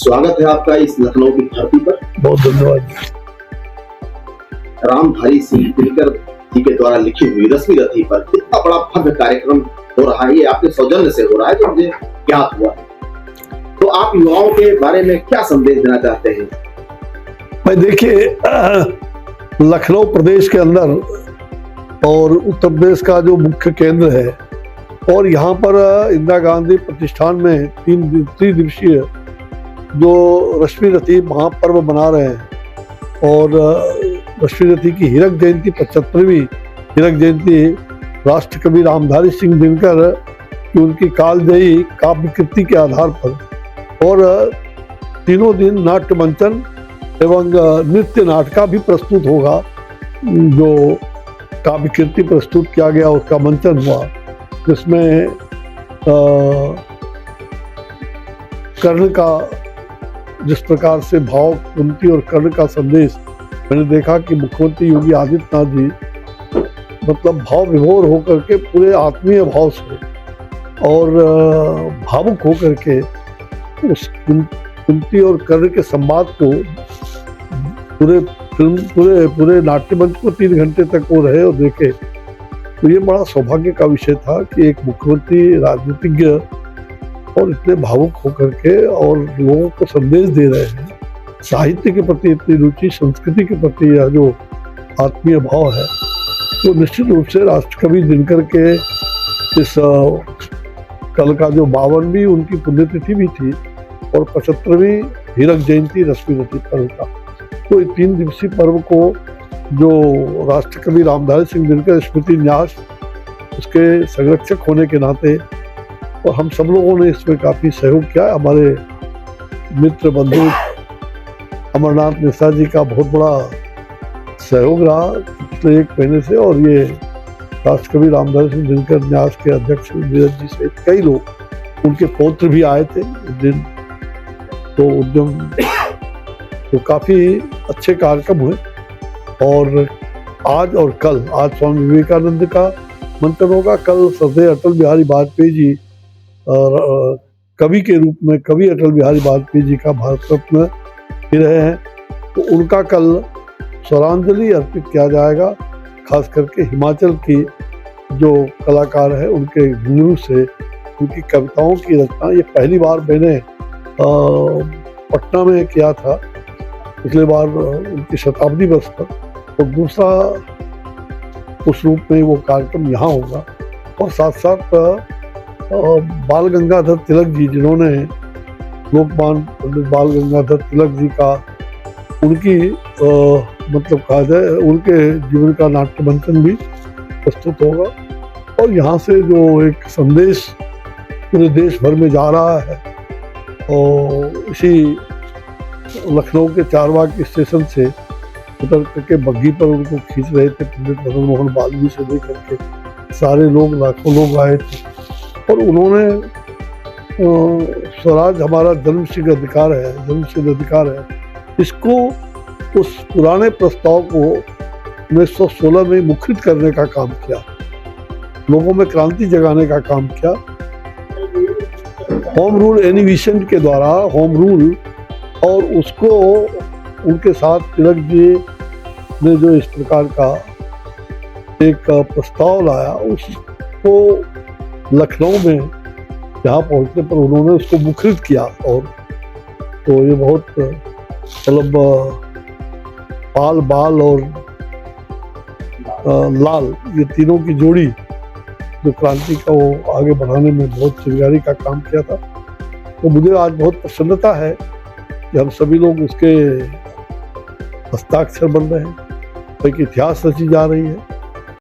स्वागत है आपका इस लखनऊ की धरती पर। बहुत धन्यवाद। रामधारी सिंह दिनकर जी के द्वारा लिखी हुई रश्मि रथी पर इतना बड़ा भव्य कार्यक्रम हो रहा है, ये आपके सौजन्य से हो रहा है, जो मुझे ज्ञात हुआ है। तो आप युवाओं के बारे में क्या संदेश देना चाहते हैं? भाई देखिए, लखनऊ प्रदेश के अंदर और उत्तर प्रदेश का जो मुख्य केंद्र है, और यहाँ पर इंदिरा गांधी प्रतिष्ठान में 3 दिवसीय जो रश्मि रथी महापर्व मना रहे हैं, और रश्मि रथी की हीरक जयंती 75वीं हीरक जयंती राष्ट्र कवि रामधारी सिंह दिनकर की उनकी कालजयी काव्य कृति के आधार पर, और 3 दिन नाट्य मंचन एवं नृत्य नाटका भी प्रस्तुत होगा। जो काव्य कृति प्रस्तुत किया गया उसका मंचन हुआ, जिसमें कर्ण का जिस प्रकार से भाव, कुंती और कर्ण का संदेश मैंने देखा कि मुख्यमंत्री योगी आदित्यनाथ जी मतलब भाव विभोर होकर के पूरे आत्मीय भाव से और भावुक होकर के उस कुंती और कर्ण के संवाद को पूरे नाट्य मंच को 3 घंटे तक वो रहे और देखे। तो ये बड़ा सौभाग्य का विषय था कि एक मुख्यमंत्री राजनीतिज्ञ और इतने भावुक होकर के और लोगों को संदेश दे रहे हैं। साहित्य के प्रति इतनी रुचि, संस्कृति के प्रति यह जो आत्मीय भाव है, तो निश्चित रूप से राष्ट्रकवि दिनकर के इस कल का जो 52वीं उनकी पुण्यतिथि भी थी और 75वीं हीरक जयंती रश्मि रथी पर्व का, तो इस 3 दिवसीय पर्व को जो राष्ट्रकवि रामधारी सिंह दिनकर स्मृति न्यास उसके संरक्षक होने के नाते, और हम सब लोगों ने इसमें काफ़ी सहयोग किया। हमारे मित्र बंधु अमरनाथ मिश्रा जी का बहुत बड़ा सहयोग रहा पिछले 1 महीने से, और ये राष्ट्रकवि रामधारी सिंह दिनकर न्यास के अध्यक्ष नीरज जी सहित कई लोग, उनके पौत्र भी आए थे उस दिन। तो उद्यम तो काफ़ी अच्छे कार्यक्रम हुए। और आज और कल, आज स्वामी विवेकानंद का मंथन होगा, कल सरदेय अटल बिहारी वाजपेयी जी कवि के रूप में, कवि अटल बिहारी वाजपेयी जी का भारत रत्न ही रहे हैं, तो उनका कल स्वरांजलि अर्पित किया जाएगा। खास करके हिमाचल की जो कलाकार है उनके गुरु से उनकी कविताओं की रचना, ये पहली बार मैंने पटना में किया था, पिछले बार उनकी शताब्दी वर्ष पर, और दूसरा उस रूप में वो कार्यक्रम यहाँ होगा। और साथ साथ बाल गंगाधर तिलक जी, जिन्होंने लोकमान्य पंडित बाल गंगाधर तिलक जी का उनकी मतलब कहा जाए उनके जीवन का नाट्य मंचन भी प्रस्तुत होगा। और यहाँ से जो एक संदेश पूरे देश भर में जा रहा है, और इसी लखनऊ के चारबाग स्टेशन से उतर करके बग्घी पर उनको खींच रहे थे पंडित मदन मोहन मालवीय से लेकर के सारे लोग, लाखों लोग आए थे। और उन्होंने स्वराज हमारा जन्मसिद्ध अधिकार है, इसको उस पुराने प्रस्ताव को 1916 में मुखरित करने का काम किया, लोगों में क्रांति जगाने का काम किया। होम रूल एनिविशन के द्वारा होम रूल, और उसको उनके साथ तिलक जी ने जो इस प्रकार का एक प्रस्ताव लाया, उसको लखनऊ में यहाँ पहुँचने पर उन्होंने उसको मुखरित किया। और तो ये बहुत मतलब पाल, बाल और लाल, ये तीनों की जोड़ी जो क्रांति का वो आगे बढ़ाने में बहुत चिंगारी का काम किया था। तो मुझे आज बहुत प्रसन्नता है कि हम सभी लोग उसके हस्ताक्षर बन रहे हैं, एक इतिहास रची जा रही है।